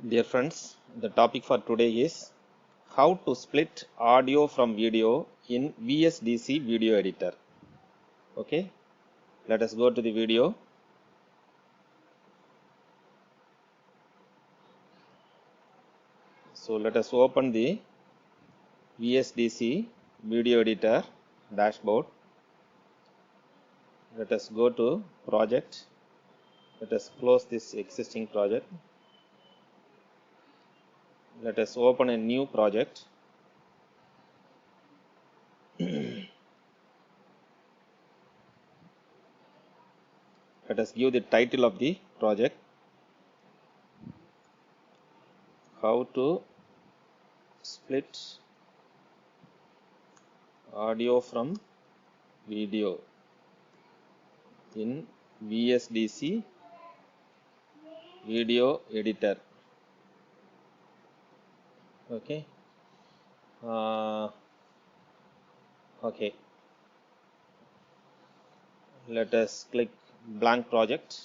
Dear friends, the topic for today is how to split audio from video in Vsdc video editor. Okay, let us go to the video. So let us open the Vsdc video editor dashboard. Let us go to project. Let us close this existing project. Let us open a new project. Let us give the title of the project. How to split audio from video in Vsdc video editor. Okay. Okay. Let us click blank project.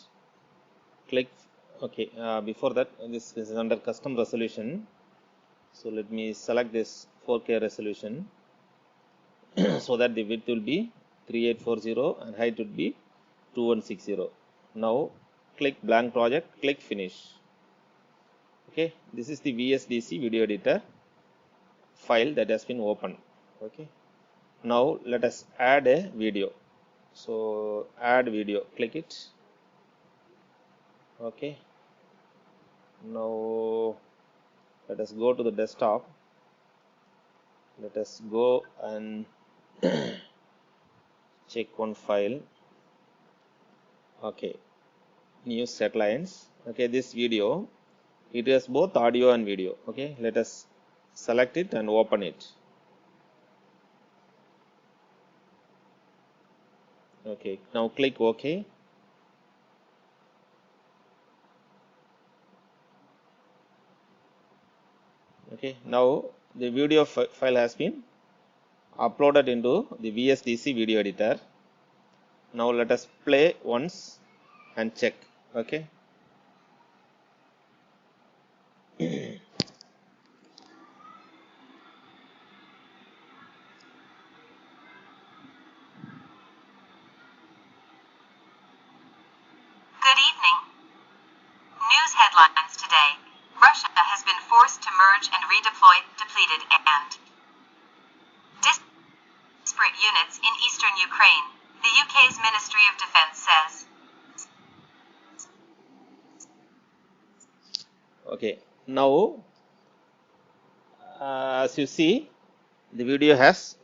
Click. Okay. Before that, this is under custom resolution. So let me select this 4K resolution so that the width will be 3840 and height would be 2160. Now click blank project. Click finish. Okay. This is the Vsdc video editor file that has been opened. Okay. Now let us add a video. So add video, click it. Okay. Now let us go to the desktop. Let us go and check one file. Okay. New set lines. Okay, this video, it has both audio and video. Okay, let us select it and open it. Okay, now click OK. Okay, now the video file has been uploaded into the Vsdc video editor. Now let us play once and check. Okay. Good evening. News headlines today. Russia has been forced to merge and redeploy depleted and disparate units in eastern Ukraine, the UK's Ministry of Defence says. Okay, now as you see, the video has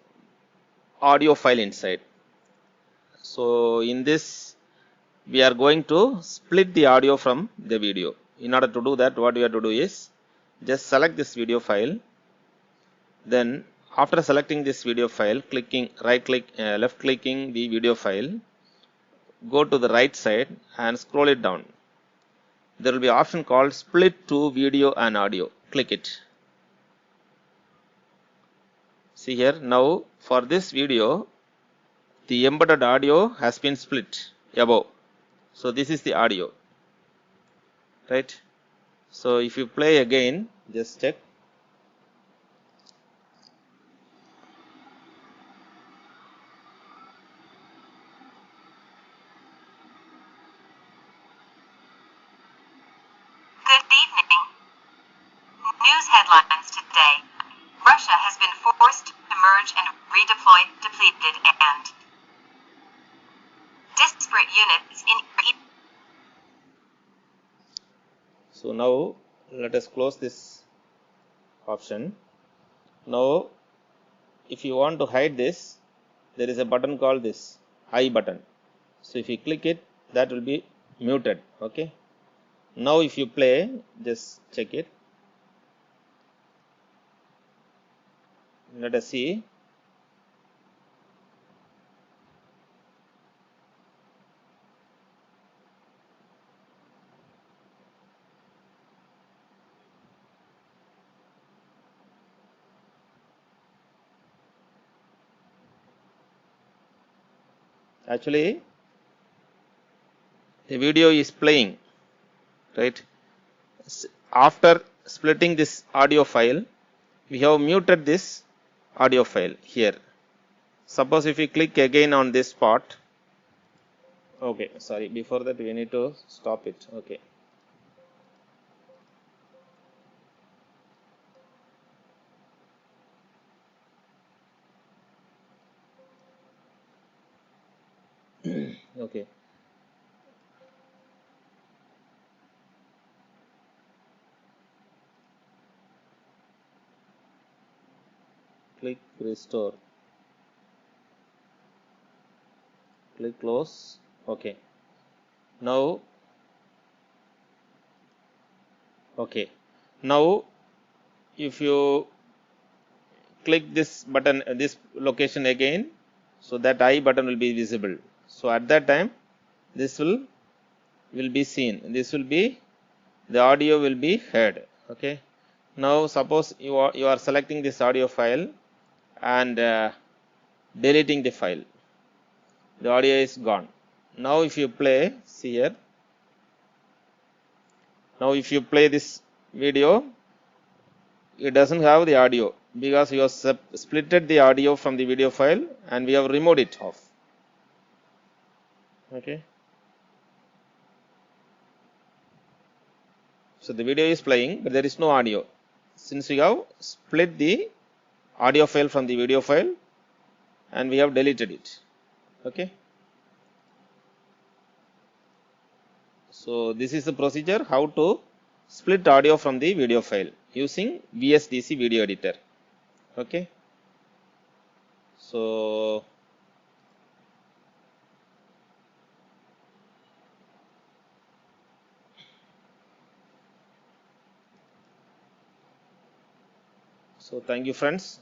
audio file inside. So in this, we are going to split the audio from the video. In order to do that, what we have to do is just select this video file. Then after selecting this video file, clicking left clicking the video file, go to the right side and scroll it down. There will be an option called split to video and audio. Click it. See here, now for this video, the embedded audio has been split above. So this is the audio, right? So if you play again, just check. Good evening. News headlines today. Russia has been forced to merge and redeploy depleted and disparate units in. So now let us close this option. Now if you want to hide this, there is a button called this I button. So if you click it, that will be muted. Okay. Now if you play, just check it. Let us see. Actually, the video is playing, right? after splitting this audio file, we have muted this audio file here. Suppose if we click again on this spot, okay, sorry, before that we need to stop it. Okay. Okay. Click restore. Click close. Okay. Now, okay. Now, if you click this button, this location again, so that I button will be visible. So at that time, this will be seen. This will be, the audio will be heard. Okay. Now suppose you are selecting this audio file and deleting the file. The audio is gone. Now if you play, see here. Now if you play this video, it doesn't have the audio because you have splitted the audio from the video file and we have removed it off. Okay. So the video is playing, but there is no audio. Since we have split the audio file from the video file and we have deleted it. Okay. So this is the procedure how to split audio from the video file using Vsdc video editor. Okay. So thank you friends.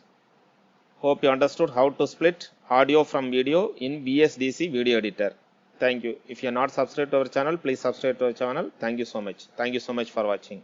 Hope you understood how to split audio from video in Vsdc video editor. Thank you. If you are not subscribed to our channel, please subscribe to our channel. Thank you so much. Thank you so much for watching.